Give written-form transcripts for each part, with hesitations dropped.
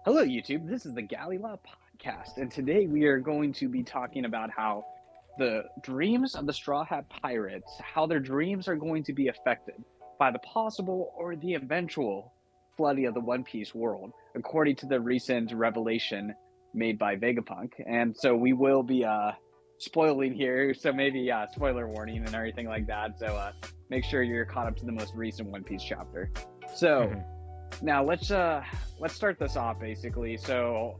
Hello, YouTube. This is the Galley La Podcast, and today we are going to be talking about how the dreams of the Straw Hat Pirates, how their dreams are going to be affected by the possible or the eventual flooding of the One Piece world, according to the recent revelation made by Vegapunk. And so we will be spoiling here, so maybe spoiler warning and everything like that. So make sure you're caught up to the most recent One Piece chapter. So. Now let's start this off basically. So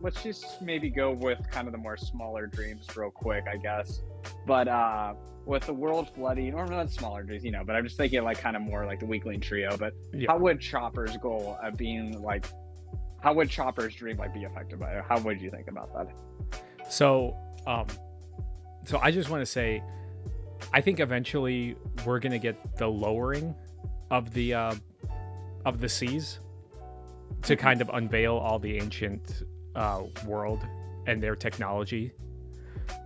let's just maybe go with kind of the more smaller dreams real quick, I guess. But with the world flooding, or not smaller dreams, but I'm just thinking like kind of more like the weakling trio. But Yeah. how would Chopper's goal of being like, how would Chopper's dream like be affected by it? How would you think about that? So I just want to say, I think eventually we're gonna get the lowering of the seas to kind of unveil all the ancient world and their technology.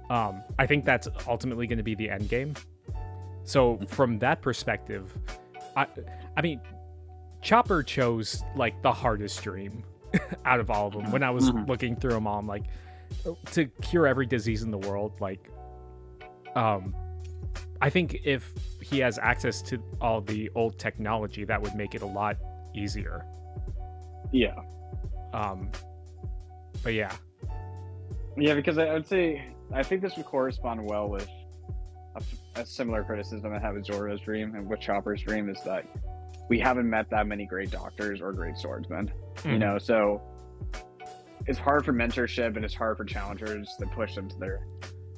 I think that's ultimately going to be the end game. So from that perspective, I mean, Chopper chose like the hardest dream out of all of them. When I was looking through them all, I'm like, to cure every disease in the world, like, I think if he has access to all the old technology, that would make it a lot easier. Yeah. But yeah. Yeah, because I would say I think this would correspond well with a similar criticism I have with Zoro's dream and with Chopper's dream is that we haven't met that many great doctors or great swordsmen. So it's hard for mentorship and it's hard for challengers to push them to their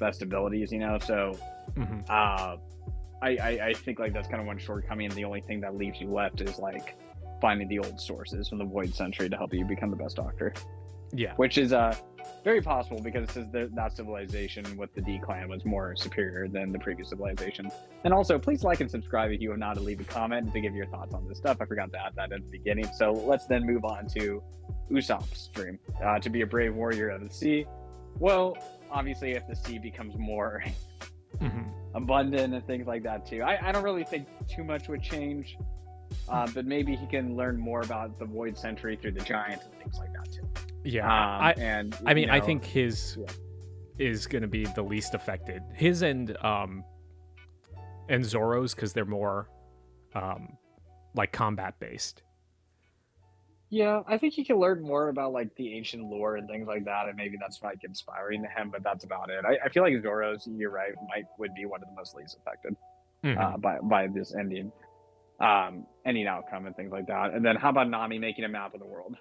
best abilities. So I think like that's kind of one shortcoming, and the only thing that leaves you left is like finding the old sources from the Void Century to help you become the best doctor. Yeah. Which is very possible because it says that civilization with the D clan was more superior than the previous civilization. And also, please like and subscribe if you have not, to leave a comment to give your thoughts on this stuff. I forgot to add that at the beginning. So let's then move on to Usopp's dream, to be a brave warrior of the sea. Well, obviously, if the sea becomes more abundant and things like that too. I don't really think too much would change. But maybe he can learn more about the Void Century through the Giants and things like that too. Yeah, I think his is going to be the least affected. His and Zoro's, because they're more like combat based. Yeah, I think he can learn more about like the ancient lore and things like that, and maybe that's like inspiring to him. But that's about it. I feel like Zoro's, you're right, would be one of the most least affected by this ending. Ending outcome and things like that. And then how about Nami making a map of the world?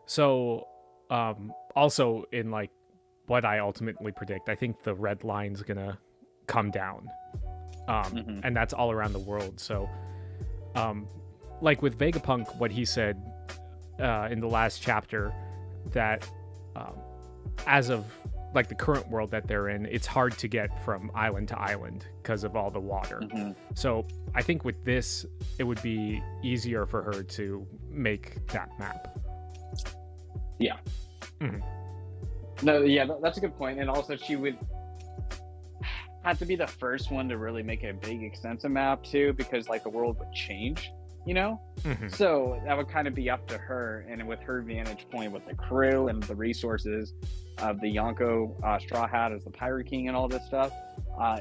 So also in like what I ultimately predict, I think the red line's gonna come down, and that's all around the world. So like with Vegapunk, what he said in the last chapter, that as of like the current world that they're in, it's hard to get from island to island because of all the water. So I think with this, it would be easier for her to make that map. Yeah. No, yeah, that's a good point. And also she would have to be the first one to really make a big extensive map too, because like the world would change, So that would kind of be up to her, and with her vantage point with the crew and the resources of the Yonko Straw Hat as the Pirate King and all this stuff,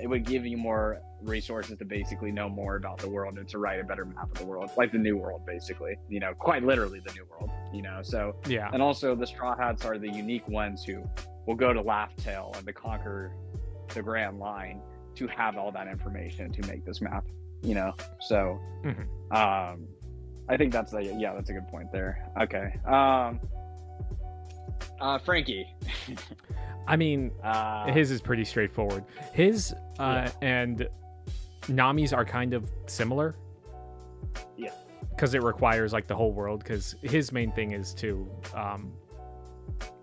it would give you more resources to basically know more about the world and to write a better map of the world, like the new world, basically, quite literally the new world, so yeah. And also the Straw Hats are the unique ones who will go to Laugh Tale and to conquer the Grand Line to have all that information to make this map, so I think that's a good point there. Okay. Frankie. I mean, his is pretty straightforward. His and Nami's are kind of similar. Yeah. Because it requires like the whole world. Because his main thing is to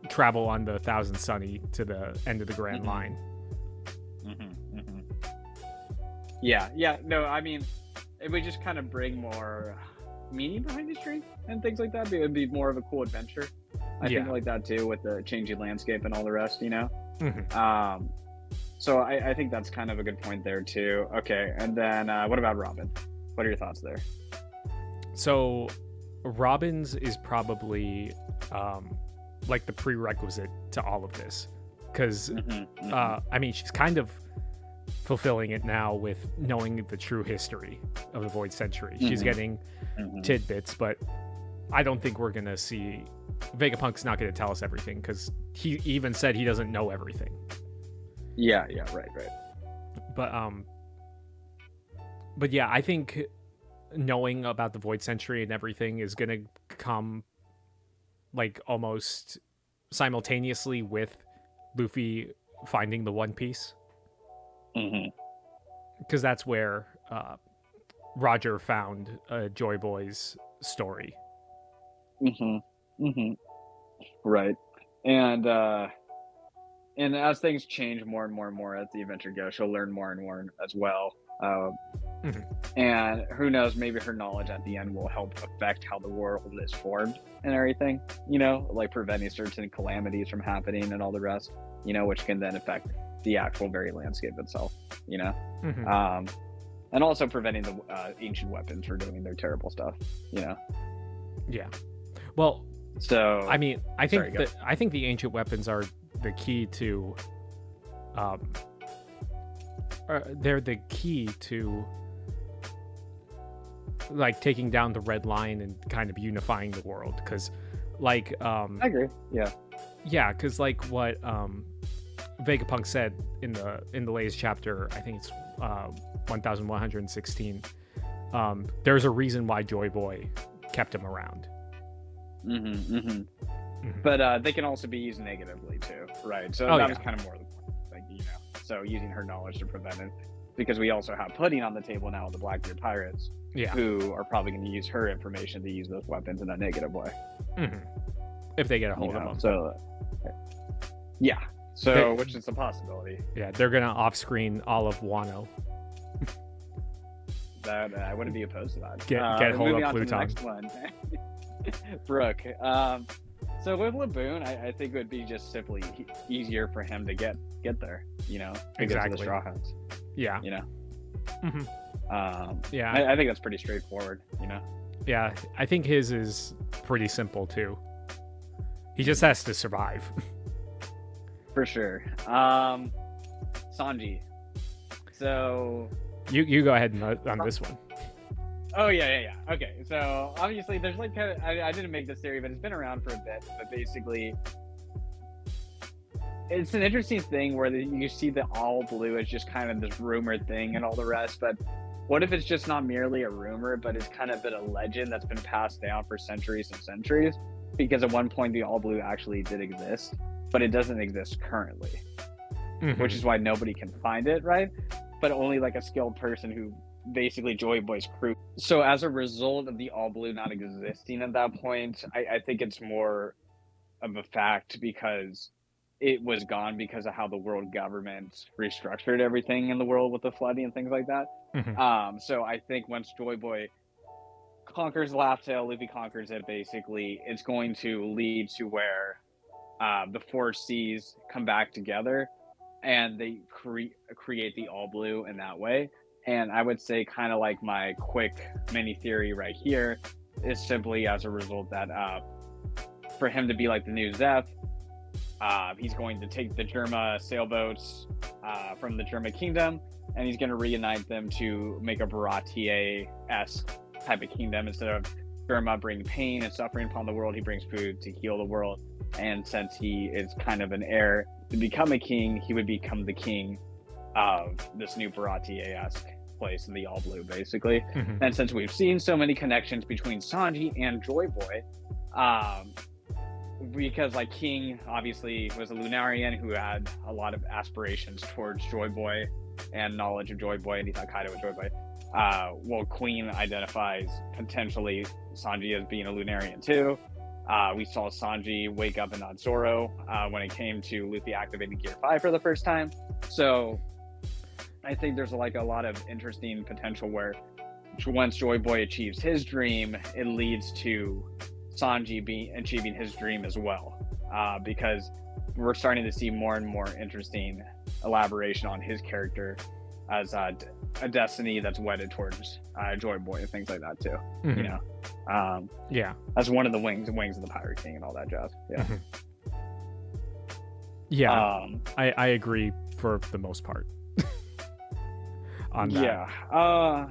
travel on the Thousand Sunny to the end of the Grand Line. Yeah. No, I mean, it would just kind of bring more meaning behind his dream and things like that. It would be more of a cool adventure. I think like that too, with the changing landscape and all the rest, So I think that's kind of a good point there too. Okay, and then what about Robin? What are your thoughts there? So Robin's is probably like the prerequisite to all of this, because I mean, she's kind of fulfilling it now with knowing the true history of the Void Century. She's getting tidbits, but I don't think we're gonna see. Vegapunk's not gonna tell us everything, because he even said he doesn't know everything. Yeah, right. But yeah, I think knowing about the Void Century and everything is gonna come like almost simultaneously with Luffy finding the One Piece, because that's where Roger found Joy Boy's story. Right. And as things change more and more as the adventure goes, she'll learn more and more as well. And who knows, maybe her knowledge at the end will help affect how the world is formed and everything, like preventing certain calamities from happening and all the rest, which can then affect the actual very landscape itself, and also preventing the ancient weapons from doing their terrible stuff, Yeah. Well, so I mean, I think the ancient weapons are the key to they're the key to like taking down the Red Line and kind of unifying the world, because like I agree. Yeah, because like what Vegapunk said in the latest chapter, I think it's 1116, there's a reason why Joy Boy kept him around. But they can also be used negatively too, right? So that was kind of more the point, like, so using her knowledge to prevent it, because we also have Pudding on the table now with the Blackbeard Pirates, who are probably going to use her information to use those weapons in a negative way, if they get a hold of them. So which is a possibility. Yeah, they're gonna off-screen all of Wano. That I wouldn't be opposed to that. Get hold of Pluton. The next one. Brooke. So with Laboon, I think it would be just simply easier for him to get there, because of the Straw Hats. Yeah. I think that's pretty straightforward, Yeah, I think his is pretty simple too. He just has to survive. For sure. Sanji. So you go ahead on this one. Oh yeah. Okay, so obviously there's like I didn't make this theory, but it's been around for a bit. But basically, it's an interesting thing where you see the all blue as just kind of this rumor thing and all the rest. But what if it's just not merely a rumor, but it's kind of been a legend that's been passed down for centuries and centuries? Because at one point the all blue actually did exist, but it doesn't exist currently, which is why nobody can find it, right? But only like a skilled person who basically Joy Boy's crew. So as a result of the all blue not existing at that point, I think it's more of a fact because it was gone because of how the world government restructured everything in the world with the flooding and things like that. So I think once Joy Boy conquers Laugh Tale, Luffy conquers it, basically it's going to lead to where the four seas come back together and they create the all blue in that way. And I would say kind of like my quick mini theory right here is simply as a result that for him to be like the new Zeph, he's going to take the Germa sailboats from the Germa kingdom and he's going to reunite them to make a Baratier-esque type of kingdom. Instead of Germa bringing pain and suffering upon the world, he brings food to heal the world. And since he is kind of an heir to become a king, he would become the king of this new Baratier-esque place in the all blue, basically. And since we've seen so many connections between Sanji and Joy Boy, because like King obviously was a Lunarian who had a lot of aspirations towards Joy Boy and knowledge of Joy Boy, and he thought Kaido was Joy Boy. Well, Queen identifies potentially Sanji as being a Lunarian too. We saw Sanji wake up and nod Zoro when it came to Luffy activating Gear 5 for the first time. So I think there's like a lot of interesting potential where once Joy Boy achieves his dream, it leads to Sanji achieving his dream as well, because we're starting to see more and more interesting elaboration on his character as a destiny that's wedded towards Joy Boy and things like that too. Mhm. You know, Yeah. as one of the wings of the Pirate King and all that jazz. Yeah. Mhm. Yeah. I agree for the most part on that.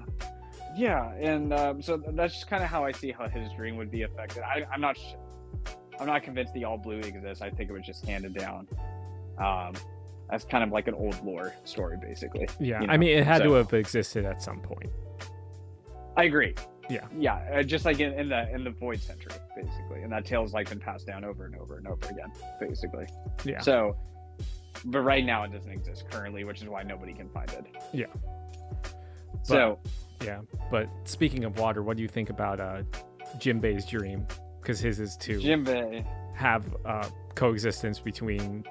Yeah, and so that's just kind of how I see how his dream would be affected. I'm not convinced the all blue exists. I think it was just handed down as kind of like an old lore story, basically. Yeah, you know? I mean, it had to have existed at some point. I agree. Yeah, just like in the Void Century, basically, and that tale's like been passed down over and over and over again, basically. Yeah. So, but right now it doesn't exist currently, which is why nobody can find it. Yeah. So. Yeah, but speaking of water, what do you think about Jinbei's dream? Because his is to Jinbei have coexistence between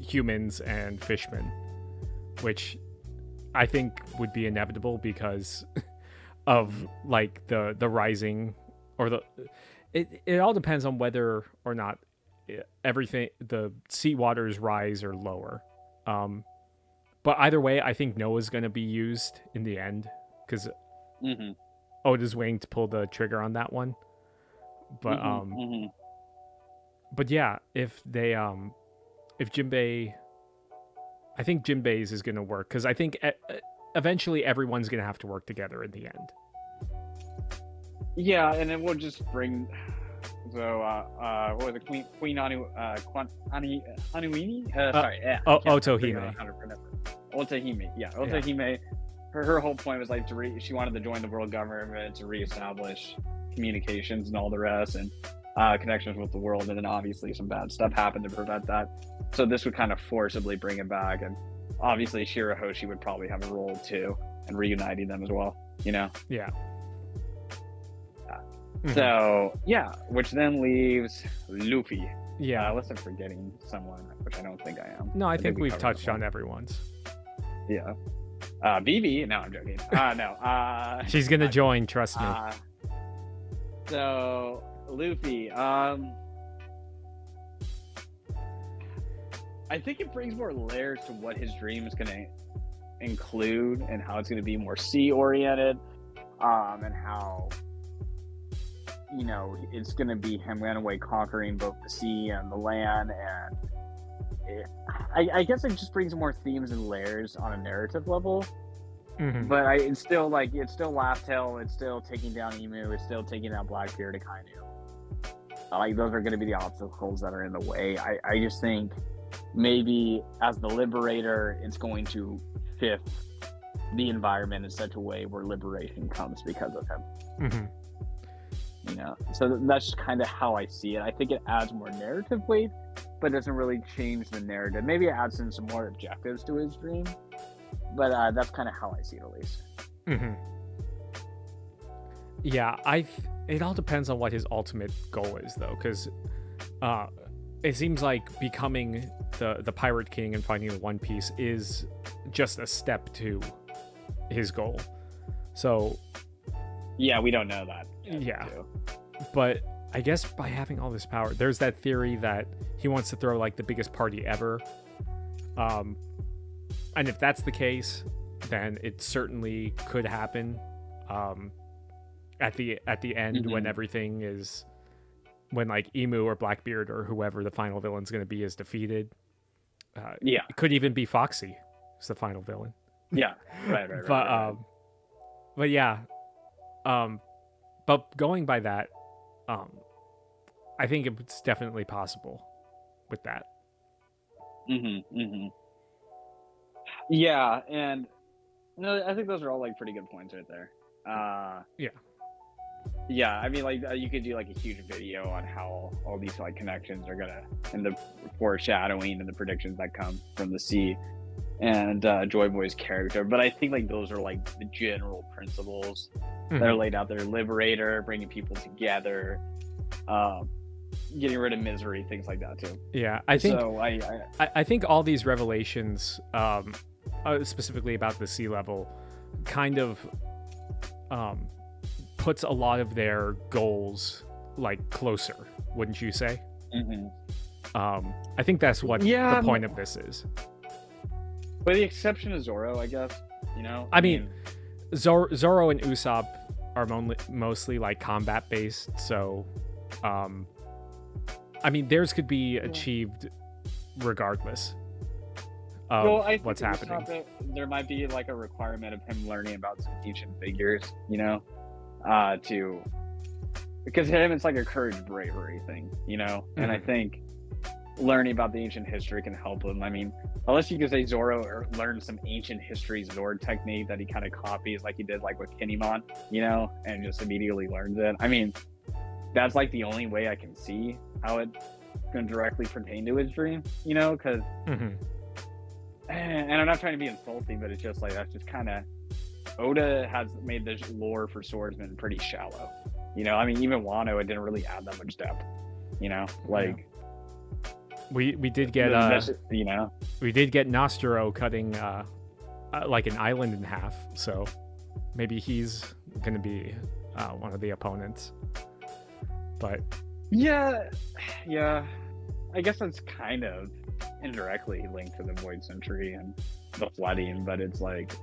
humans and fishmen, which I think would be inevitable because of like the rising or it all depends on whether or not everything the sea waters rise or lower. But either way, I think Noah's going to be used in the end because Oda's waiting to pull the trigger on that one. But but yeah, if Jinbei, I think Jinbei's is going to work because I think eventually everyone's going to have to work together in the end. Yeah, and it will just bring. So, what was it? Queen Anuini? Sorry, yeah. Otohime. Otahime, yeah. Otahime, her whole point was like she wanted to join the world government to reestablish communications and all the rest and connections with the world, and then obviously some bad stuff happened to prevent that. So this would kind of forcibly bring it back, and obviously Shirahoshi would probably have a role too, and reuniting them as well, you know? Yeah. So, yeah, which then leaves Luffy. Yeah. Unless I'm forgetting someone, which I don't think I am. No, I think we've touched on everyone's. Yeah. BB? No, I'm joking. No. She's going to join, trust me. So, Luffy. I think it brings more layers to what his dream is going to include and how it's going to be more sea-oriented, and how... You know, it's going to be him running away, conquering both the sea and the land, and I guess it just brings more themes and layers on a narrative level. But it's still Laugh Tale, it's still taking down Emu, it's still taking down Blackbeard, Akainu. Like those are going to be the obstacles that are in the way. I just think maybe as the Liberator, it's going to fit the environment in such a way where liberation comes because of him. You know, so that's kind of how I see it. I think it adds more narrative weight, but doesn't really change the narrative. Maybe it adds in some more objectives to his dream, but that's kind of how I see it, at least. Yeah, it all depends on what his ultimate goal is, though, because it seems like becoming the Pirate King and finding the One Piece is just a step to his goal. So yeah, we don't know that. Yeah, but I guess by having all this power, there's that theory that he wants to throw like the biggest party ever. And if that's the case, then it certainly could happen. At the end, when everything is, when like Emu or Blackbeard or whoever the final villain's going to be is defeated. It could even be Foxy as the final villain. Yeah, right. But yeah, but going by that, I think it's definitely possible with that. Yeah, and no, I think those are all like pretty good points right there. Yeah, I mean, like you could do like a huge video on how all these like connections are gonna, and the foreshadowing and the predictions that come from the sea and Joy Boy's character. But I think like those are like the general principles that are laid out there: Liberator, bringing people together, getting rid of misery, things like that too. Yeah, I think so. I think all these revelations, specifically about the sea level, kind of puts a lot of their goals like closer, wouldn't you say? Mm-hmm. I think that's what the point of this is. With the exception of Zoro, I guess. You know. I mean, Zoro and Usopp are mostly like combat based, so I mean theirs could be achieved regardless of what's happening. There might be like a requirement of him learning about some ancient figures, you know, because him it's like a courage bravery thing, you know, and I think learning about the ancient history can help him. I mean, unless you could say Zoro learned some ancient history Zord technique that he kind of copies like he did like with Kinemon, you know, and just immediately learns it. I mean, that's like the only way I can see how it's going to directly pertain to his dream, you know, because and I'm not trying to be insulting, but it's just like that's just kind of Oda has made this lore for swordsmen pretty shallow, you know. I mean, even Wano, it didn't really add that much depth, you know, like we did get you know, we did get Nostro cutting like an island in half, so maybe he's gonna be one of the opponents. But yeah, I guess that's kind of indirectly linked to the Void Century and the flooding, but it's like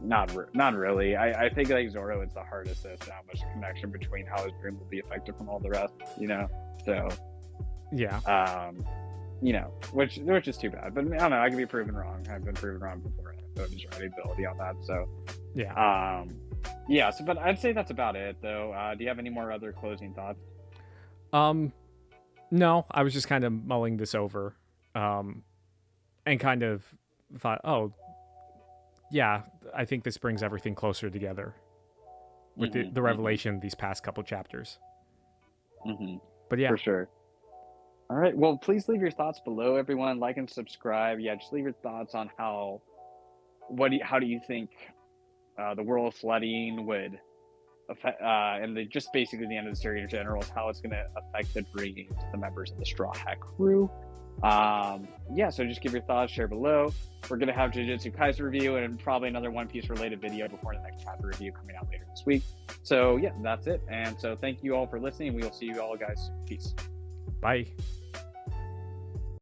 not really. I think like Zoro is the hardest to establish a connection between how his dream will be affected from all the rest, you know. So yeah, you know, which is too bad. But I don't know. I can be proven wrong. I've been proven wrong before. So just writing ability on that. So yeah. Yeah. So, but I'd say that's about it, though. Do you have any more other closing thoughts? No, I was just kind of mulling this over, and kind of thought, oh, yeah, I think this brings everything closer together with the revelation of these past couple chapters. But yeah, for sure. All right. Well, please leave your thoughts below, everyone. Like and subscribe. Yeah, just leave your thoughts on how do you think the world flooding would affect, and just basically the end of the series in general, how it's going to affect the dreams of the members of the Straw Hat crew. Yeah, so just give your thoughts, share below. We're going to have Jujutsu Kaisen review and probably another One Piece related video before the next chapter review coming out later this week. So yeah, that's it. And so thank you all for listening. We will see you all guys soon. Peace. Bye.